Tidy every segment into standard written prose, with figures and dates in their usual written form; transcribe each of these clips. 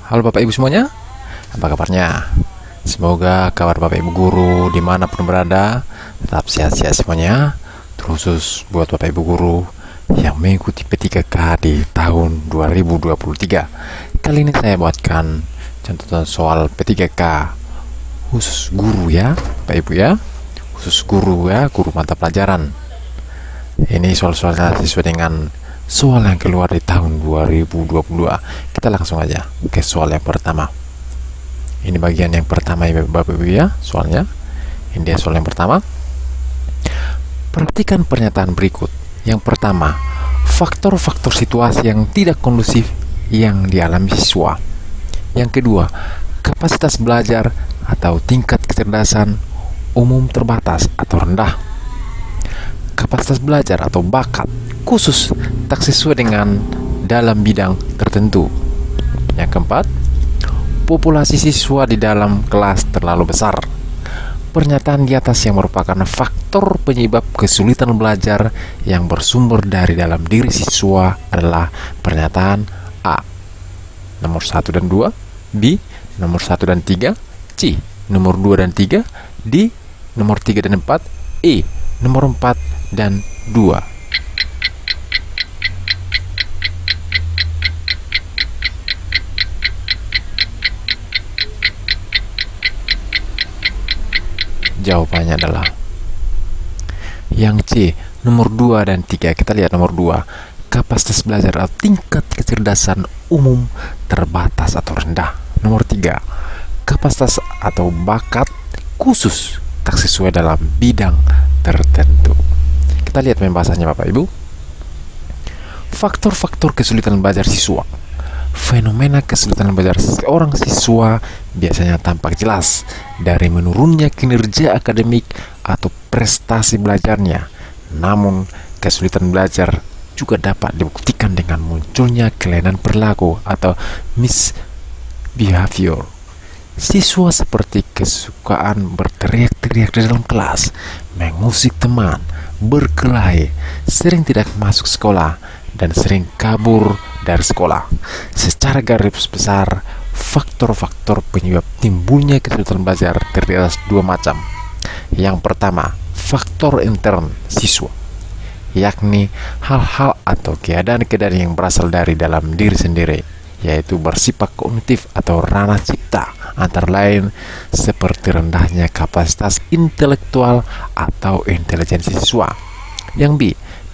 Halo Bapak Ibu semuanya, apa kabarnya? Semoga kabar Bapak Ibu guru dimanapun berada tetap sehat-sehat semuanya. Terkhusus buat Bapak Ibu guru yang mengikuti P3K di tahun 2023. Kali ini saya buatkan contoh soal P3K khusus guru ya Bapak Ibu ya, khusus guru ya, guru mata pelajaran. Ini soal-soalnya sesuai dengan soal yang keluar di tahun 2022. Kita langsung aja ke soal yang pertama. Ini bagian yang pertama ya Bapak Ibu ya, soalnya. Ini dia soal yang pertama. Perhatikan pernyataan berikut. Yang pertama, faktor-faktor situasi yang tidak kondusif yang dialami siswa. Yang kedua, kapasitas belajar atau tingkat kecerdasan umum terbatas atau rendah. Kapasitas belajar atau bakat khusus tak sesuai dengan dalam bidang tertentu. Yang keempat, populasi siswa di dalam kelas terlalu besar. Pernyataan di atas yang merupakan faktor penyebab kesulitan belajar yang bersumber dari dalam diri siswa adalah pernyataan A, nomor 1 dan 2, B, nomor 1 dan 3, C, nomor 2 dan 3, D, nomor 3 dan 4, E, nomor 4 dan 2. Jawabannya adalah yang C, nomor 2 dan 3. Kita lihat nomor 2. Kapasitas belajar atau tingkat kecerdasan umum terbatas atau rendah. Nomor 3. Kapasitas atau bakat khusus tak sesuai dalam bidang tertentu. Kita lihat pembahasannya Bapak Ibu. Faktor-faktor kesulitan belajar siswa. Fenomena kesulitan belajar seorang siswa biasanya tampak jelas dari menurunnya kinerja akademik atau prestasi belajarnya. Namun, kesulitan belajar juga dapat dibuktikan dengan munculnya kelainan perilaku atau misbehavior. Siswa seperti kesukaan berteriak-teriak di dalam kelas, mengusik teman, berkelahi, sering tidak masuk sekolah, dan sering kabur dari sekolah. Secara garis besar, faktor-faktor penyebab timbulnya kesulitan belajar terdiri atas dua macam. Yang pertama, faktor intern siswa, yakni hal-hal atau keadaan-keadaan yang berasal dari dalam diri sendiri, yaitu bersifat kognitif atau ranah cipta, antara lain seperti rendahnya kapasitas intelektual atau intelijensi siswa. Yang B,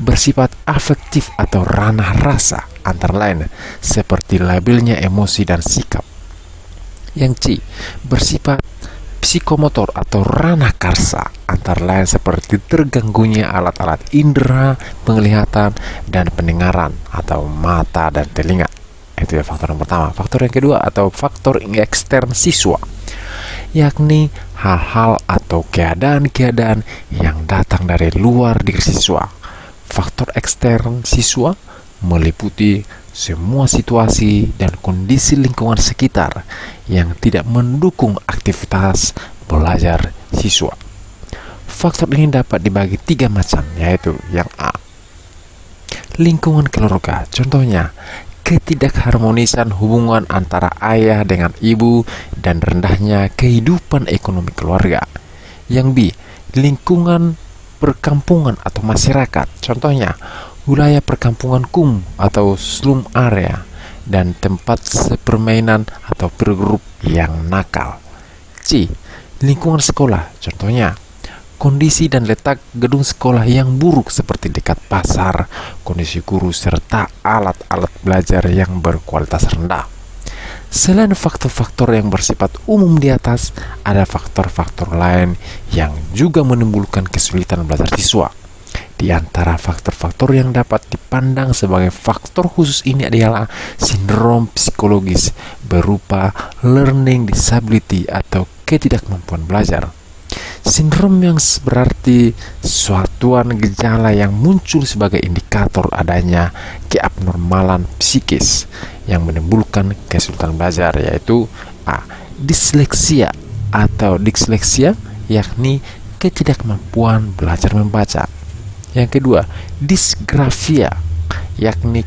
bersifat afektif atau ranah rasa, antara lain seperti labilnya emosi dan sikap. Yang C, bersifat psikomotor atau ranah karsa, antara lain seperti terganggunya alat-alat indera penglihatan dan pendengaran atau mata dan telinga. Itu ya faktor yang pertama. Faktor yang kedua atau faktor ekstern siswa, yakni hal-hal atau keadaan-keadaan yang datang dari luar diri siswa. Faktor ekstern siswa meliputi semua situasi dan kondisi lingkungan sekitar yang tidak mendukung aktivitas belajar siswa. Faktor ini dapat dibagi 3 macam, yaitu yang A, lingkungan keluarga. Contohnya, ketidakharmonisan hubungan antara ayah dengan ibu dan rendahnya kehidupan ekonomi keluarga. Yang B, lingkungan perkampungan atau masyarakat. Contohnya, wilayah perkampungan atau slum area dan tempat sepermainan atau peer group yang nakal. C, lingkungan sekolah. Contohnya, kondisi dan letak gedung sekolah yang buruk seperti dekat pasar, kondisi guru serta alat-alat belajar yang berkualitas rendah. Selain faktor-faktor yang bersifat umum di atas, ada faktor-faktor lain yang juga menimbulkan kesulitan belajar siswa. Di antara faktor-faktor yang dapat dipandang sebagai faktor khusus ini adalah sindrom psikologis berupa learning disability atau ketidakmampuan belajar. Sindrom yang berarti suatu gejala yang muncul sebagai indikator adanya keabnormalan psikis yang menimbulkan kesulitan belajar, yaitu A, disleksia atau disleksia, yakni ketidakmampuan belajar membaca. Yang kedua, disgrafia, yakni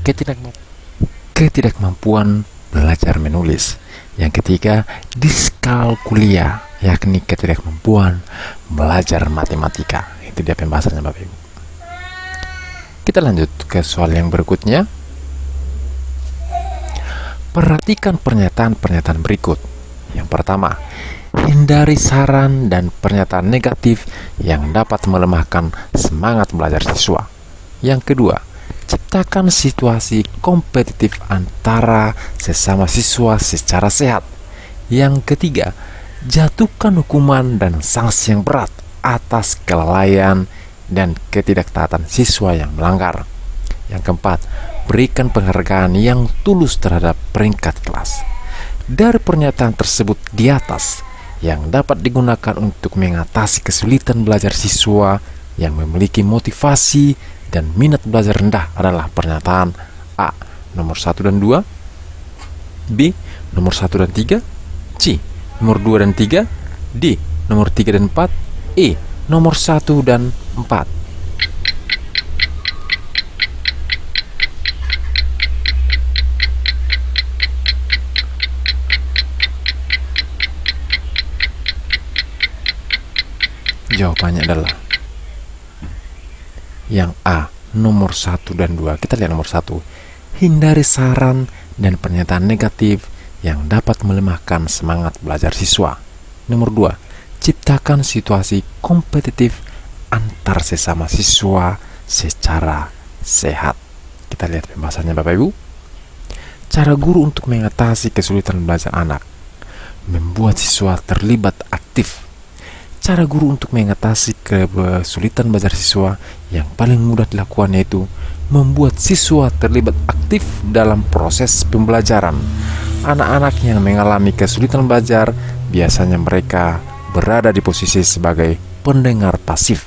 ketidakmampuan belajar menulis. Yang ketiga, diskalkulia, yakni ketidakmampuan belajar matematika. Itu dia pembahasannya Bapak Ibu. Kita lanjut ke soal yang berikutnya. Perhatikan pernyataan-pernyataan berikut. Yang pertama, hindari saran dan pernyataan negatif yang dapat melemahkan semangat belajar siswa. Yang kedua, ciptakan situasi kompetitif antara sesama siswa secara sehat. Yang ketiga, jatuhkan hukuman dan sanksi yang berat atas kelalaian dan ketidaktaatan siswa yang melanggar. Yang keempat, berikan penghargaan yang tulus terhadap peringkat kelas. Dari pernyataan tersebut di atas, yang dapat digunakan untuk mengatasi kesulitan belajar siswa yang memiliki motivasi dan minat belajar rendah adalah pernyataan A. Nomor 1 dan 2, B. Nomor 1 dan 3, C. Nomor 2 dan 3, D. Nomor 3 dan 4, E. Nomor 1 dan 4. Jawabannya adalah yang A, nomor 1 dan 2. Kita lihat nomor 1. Hindari saran dan pernyataan negatif yang dapat melemahkan semangat belajar siswa. Nomor 2. Ciptakan situasi kompetitif antar sesama siswa secara sehat. Kita lihat pembahasannya Bapak Ibu. Cara guru untuk mengatasi kesulitan belajar anak. Membuat siswa terlibat aktif. Cara guru untuk mengatasi kesulitan belajar siswa yang paling mudah dilakukan yaitu membuat siswa terlibat aktif dalam proses pembelajaran. Anak-anak yang mengalami kesulitan belajar biasanya mereka berada di posisi sebagai pendengar pasif.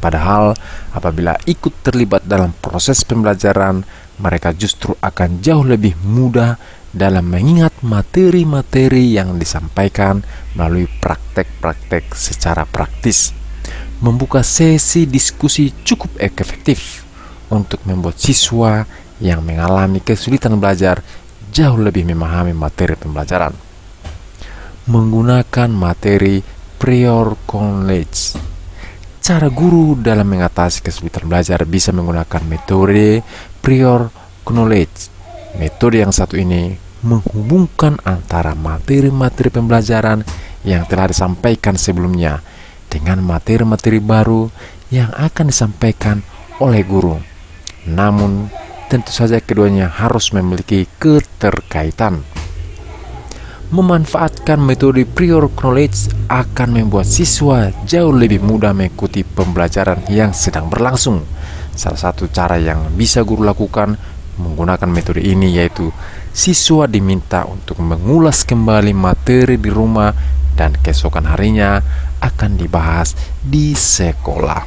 Padahal apabila ikut terlibat dalam proses pembelajaran, mereka justru akan jauh lebih mudah dalam mengingat materi-materi yang disampaikan melalui praktek-praktek secara praktis. Membuka sesi diskusi cukup efektif untuk membuat siswa yang mengalami kesulitan belajar jauh lebih memahami materi pembelajaran. Menggunakan materi prior knowledge. Cara guru dalam mengatasi kesulitan belajar bisa menggunakan metode prior knowledge. Metode yang satu ini menghubungkan antara materi-materi pembelajaran yang telah disampaikan sebelumnya dengan materi-materi baru yang akan disampaikan oleh guru. Namun, tentu saja keduanya harus memiliki keterkaitan. Memanfaatkan metode prior knowledge akan membuat siswa jauh lebih mudah mengikuti pembelajaran yang sedang berlangsung. Salah satu cara yang bisa guru lakukan menggunakan metode ini yaitu siswa diminta untuk mengulas kembali materi di rumah dan keesokan harinya akan dibahas di sekolah.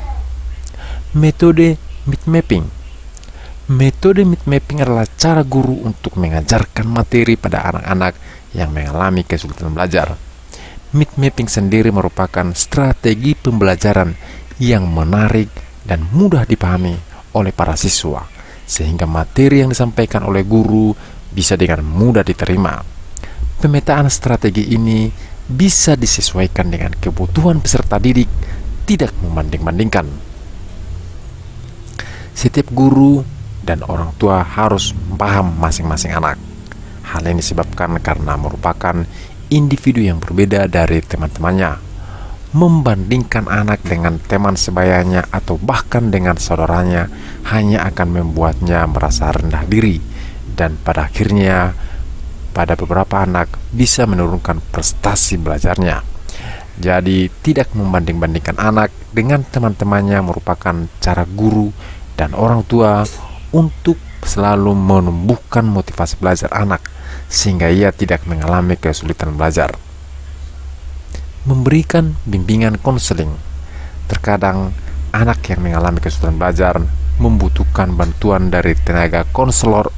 Metode mind mapping. Metode mind mapping adalah cara guru untuk mengajarkan materi pada anak-anak yang mengalami kesulitan belajar. Mind mapping sendiri merupakan strategi pembelajaran yang menarik dan mudah dipahami oleh para siswa, sehingga materi yang disampaikan oleh guru bisa dengan mudah diterima. Pemetaan strategi ini bisa disesuaikan dengan kebutuhan peserta didik, tidak membanding-bandingkan. Setiap guru dan orang tua harus paham masing-masing anak. Hal ini disebabkan karena merupakan individu yang berbeda dari teman-temannya. Membandingkan anak dengan teman sebayanya atau bahkan dengan saudaranya hanya akan membuatnya merasa rendah diri dan pada akhirnya pada beberapa anak bisa menurunkan prestasi belajarnya. Jadi tidak membanding-bandingkan anak dengan teman-temannya merupakan cara guru dan orang tua untuk selalu menumbuhkan motivasi belajar anak sehingga ia tidak mengalami kesulitan belajar. Memberikan bimbingan konseling. Terkadang anak yang mengalami kesulitan belajar membutuhkan bantuan dari tenaga konselor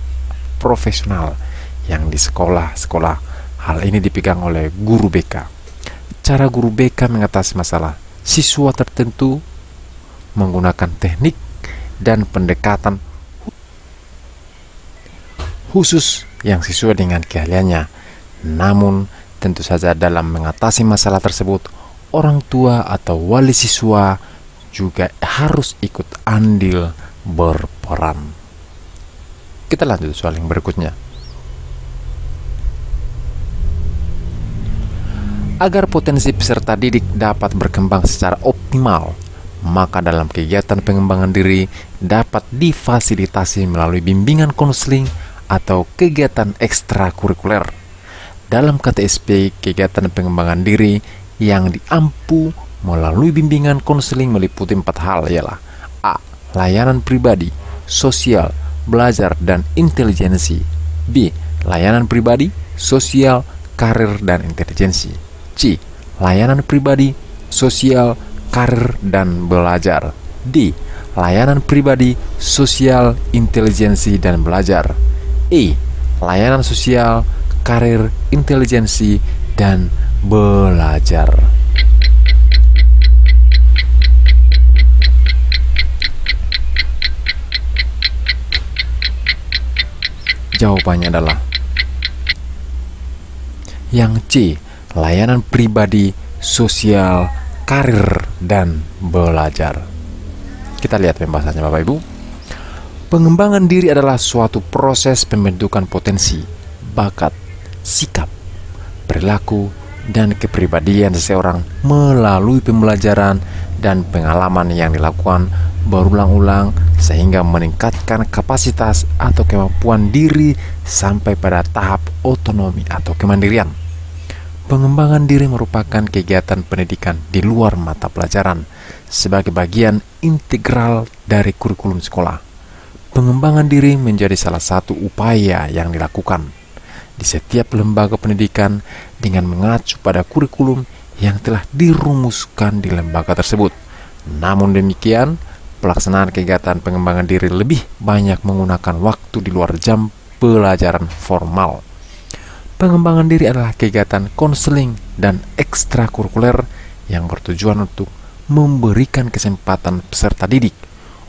profesional yang di sekolah-sekolah. Hal ini dipegang oleh guru BK. Cara guru BK mengatasi masalah siswa tertentu menggunakan teknik dan pendekatan khusus yang sesuai dengan keahliannya. Namun, tentu saja dalam mengatasi masalah tersebut, orang tua atau wali siswa juga harus ikut andil berperan. Kita lanjut soal yang berikutnya. Agar potensi peserta didik dapat berkembang secara optimal, maka dalam kegiatan pengembangan diri dapat difasilitasi melalui bimbingan konseling atau kegiatan ekstrakurikuler. Dalam KTSP, kegiatan pengembangan diri yang diampu melalui bimbingan konseling meliputi 4 hal, ialah A. Layanan pribadi, sosial, belajar, dan intelijensi. B. Layanan pribadi, sosial, karir, dan intelijensi. C. Layanan pribadi, sosial, karir, dan belajar. D. Layanan pribadi, sosial, intelijensi, dan belajar. E. Layanan sosial, karir, intelijensi, dan belajar. Jawabannya adalah yang C. Layanan pribadi, sosial, karir, dan belajar. Kita lihat pembahasannya Bapak Ibu. Pengembangan diri adalah suatu proses pembentukan potensi, bakat, sikap, perilaku, dan kepribadian seseorang melalui pembelajaran dan pengalaman yang dilakukan berulang-ulang sehingga meningkatkan kapasitas atau kemampuan diri sampai pada tahap otonomi atau kemandirian. Pengembangan diri merupakan kegiatan pendidikan di luar mata pelajaran sebagai bagian integral dari kurikulum sekolah. Pengembangan diri menjadi salah satu upaya yang dilakukan di setiap lembaga pendidikan dengan mengacu pada kurikulum yang telah dirumuskan di lembaga tersebut. Namun demikian, pelaksanaan kegiatan pengembangan diri lebih banyak menggunakan waktu di luar jam pelajaran formal. Pengembangan diri adalah kegiatan konseling dan ekstrakurikuler yang bertujuan untuk memberikan kesempatan peserta didik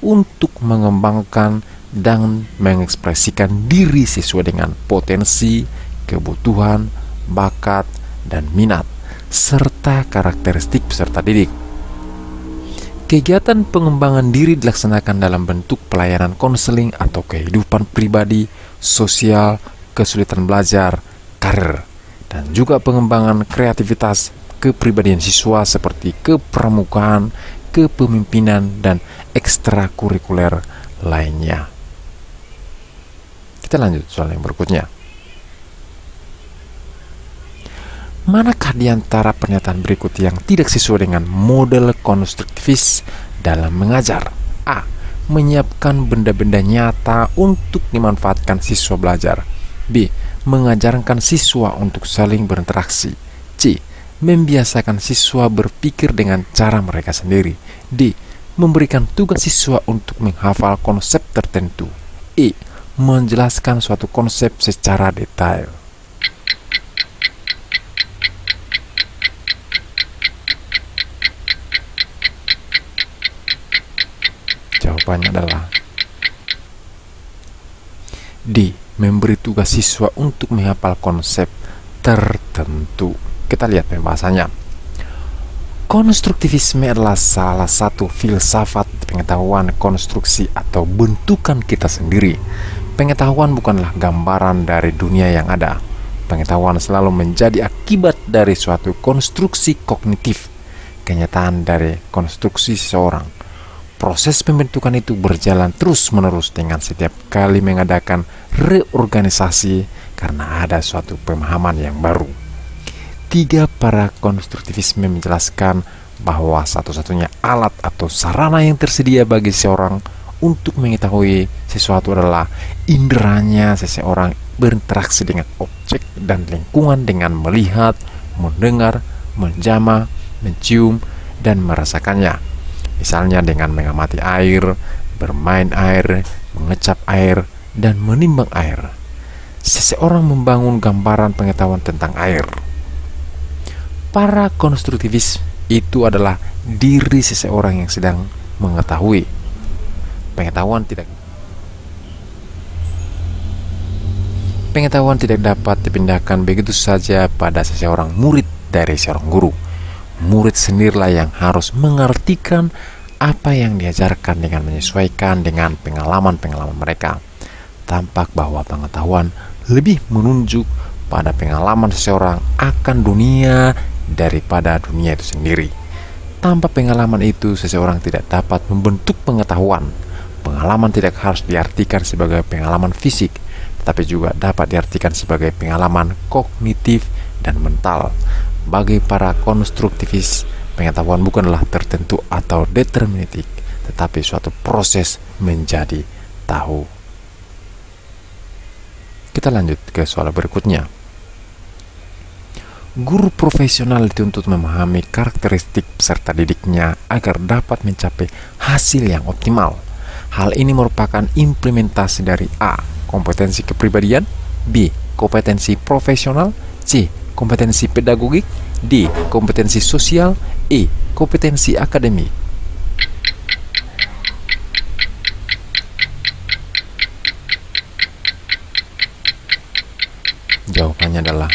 untuk mengembangkan dan mengekspresikan diri sesuai dengan potensi, kebutuhan, bakat, dan minat, serta karakteristik peserta didik. Kegiatan pengembangan diri dilaksanakan dalam bentuk pelayanan konseling atau kehidupan pribadi, sosial, kesulitan belajar, karir, dan juga pengembangan kreativitas kepribadian siswa seperti kepramukaan, kepemimpinan, dan ekstrakurikuler lainnya. Kita lanjut soal yang berikutnya. Manakah di antara pernyataan berikut yang tidak sesuai dengan model konstruktivis dalam mengajar? A. Menyiapkan benda-benda nyata untuk dimanfaatkan siswa belajar. B. Mengajarkan siswa untuk saling berinteraksi. C. Membiasakan siswa berpikir dengan cara mereka sendiri. D. Memberikan tugas siswa untuk menghafal konsep tertentu. E. Menjelaskan suatu konsep secara detail. Jawabannya adalah D. Memberi tugas siswa untuk menghafal konsep tertentu. Kita lihat pembahasannya. Konstruktivisme adalah salah satu filsafat pengetahuan konstruksi atau bentukan kita sendiri. Pengetahuan bukanlah gambaran dari dunia yang ada. Pengetahuan selalu menjadi akibat dari suatu konstruksi kognitif, kenyataan dari konstruksi seseorang. Proses pembentukan itu berjalan terus-menerus dengan setiap kali mengadakan reorganisasi karena ada suatu pemahaman yang baru. 3 para konstruktivisme menjelaskan bahwa satu-satunya alat atau sarana yang tersedia bagi seseorang untuk mengetahui sesuatu adalah inderanya seseorang berinteraksi dengan objek dan lingkungan dengan melihat, mendengar, menjamah, mencium, dan merasakannya. Misalnya dengan mengamati air, bermain air, mengecap air, dan menimbang air. Seseorang membangun gambaran pengetahuan tentang air. Para konstruktivis itu adalah diri seseorang yang sedang mengetahui. Pengetahuan tidak dapat dipindahkan begitu saja pada seseorang murid dari seorang guru. Murid sendirilah yang harus mengartikan apa yang diajarkan dengan menyesuaikan dengan pengalaman-pengalaman mereka. Tampak bahwa pengetahuan lebih menunjuk pada pengalaman seseorang akan dunia daripada dunia itu sendiri. Tanpa pengalaman itu, seseorang tidak dapat membentuk pengetahuan. Pengalaman tidak harus diartikan sebagai pengalaman fisik, tetapi juga dapat diartikan sebagai pengalaman kognitif dan mental. Bagi para konstruktivis, pengetahuan bukanlah tertentu atau deterministik, tetapi suatu proses menjadi tahu. Kita lanjut ke soal berikutnya. Guru profesional dituntut memahami karakteristik peserta didiknya agar dapat mencapai hasil yang optimal. Hal ini merupakan implementasi dari A. Kompetensi kepribadian, B. Kompetensi profesional, C. Kompetensi pedagogik, D. Kompetensi sosial, E. Kompetensi akademik. Jawabannya adalah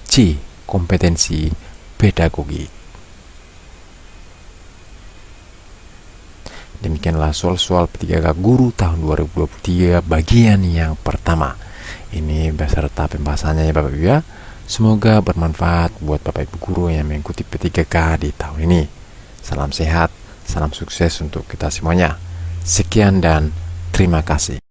C. Kompetensi pedagogik. Demikianlah soal-soal P3K Guru tahun 2023 bagian yang pertama. Ini beserta pembahasannya ya Bapak Ibu ya. Semoga bermanfaat buat Bapak Ibu guru yang mengikuti P3K di tahun ini. Salam sehat, salam sukses untuk kita semuanya. Sekian dan terima kasih.